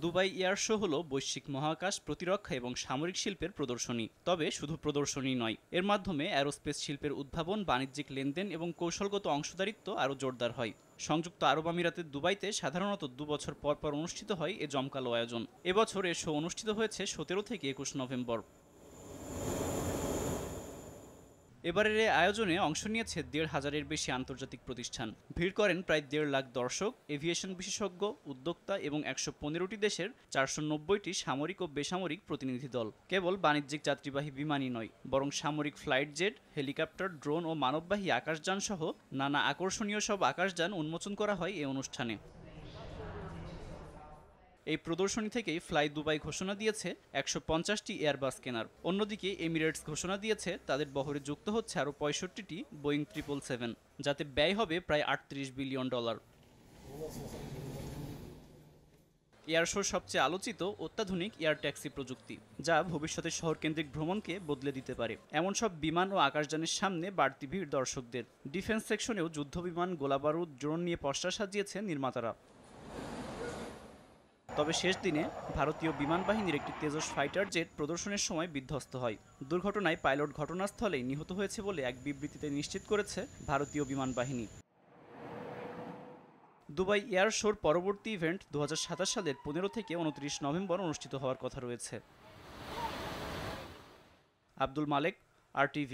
Dubai air show হলো বৈশ্বিক মহাকাশ প্রতিরক্ষা এবং সামরিক শিল্পের প্রদর্শনী। তবে শুধু প্রদর্শনী নয়, এর মাধ্যমে অ্যারোস্পেস শিল্পের উদ্ভাবন, বাণিজ্যিক লেনদেন এবং কৌশলগত অংশীদারিত্ব আরও জোরদার হয়। সংযুক্ত আরব আমিরাতের দুবাইতে সাধারণত ২ বছর পর পর অনুষ্ঠিত হয় এ জমকালো আয়োজন। এবছর এর শো অনুষ্ঠিত হয়েছে ১৭ থেকে ২১ নভেম্বর। এবারের এই আয়োজনে অংশ নিয়েছে ১৫০০-এর বেশি আন্তর্জাতিক প্রতিষ্ঠান। ভিড় করেন প্রায় ১.৫ লাখ দর্শক, এভিয়েশন বিশেষজ্ঞ, উদ্যোক্তা এবং ১১৫টি দেশের ৪৯০টি সামরিক ও বেসামরিক প্রতিনিধি দল। কেবল বাণিজ্যিক যাত্রীবাহী বিমানই নয়, বরং সামরিক ফ্লাইট জেট, হেলিকপ্টার, ড্রোন ও মানববাহী আকাশযান সহ নানা আকর্ষণীয় সব আকাশযান উন্মোচন করা হয় এ অনুষ্ঠানে। এই প্রদর্শনী থেকেই ফ্লাই দুবাই ঘোষণা দিয়েছে ১৫০টি এয়ারবাস কেনার। অন্যদিকে এমিরেটস ঘোষণা দিয়েছে তাদের বহরে যুক্ত হচ্ছে আরও ৬৫টি বোয়িং ৭৭৭, যাতে ব্যয় হবে প্রায় $৩৮ বিলিয়ন। এয়ার শোর সবচেয়ে আলোচিত অত্যাধুনিক এয়ার ট্যাক্সি প্রযুক্তি, যা ভবিষ্যতে শহরকেন্দ্রিক ভ্রমণকে বদলে দিতে পারে। এমন সব বিমান ও আকাশযানের সামনে বাড়তি ভিড় দর্শকদের। ডিফেন্স সেকশনেও যুদ্ধবিমান, গোলাবারুদ, ড্রোন নিয়ে পসরা সাজিয়েছে নির্মাতারা। তবে শেষ দিনে ভারতীয় বিমান বাহিনীর একটি তেজস ফাইটার জেট প্রদর্শনের সময় বিধ্বস্ত হয়। দুর্ঘটনায় পাইলট ঘটনাস্থলেই নিহত হয়েছে বলে এক বিবৃতিতে নিশ্চিত করেছে ভারতীয় বিমান বাহিনী। দুবাই এয়ার শোর পরবর্তী ইভেন্ট ২০২৭ সালের ১৫ থেকে ২৯ নভেম্বর অনুষ্ঠিত হওয়ার কথা রয়েছে। আব্দুল মালেক, RTV।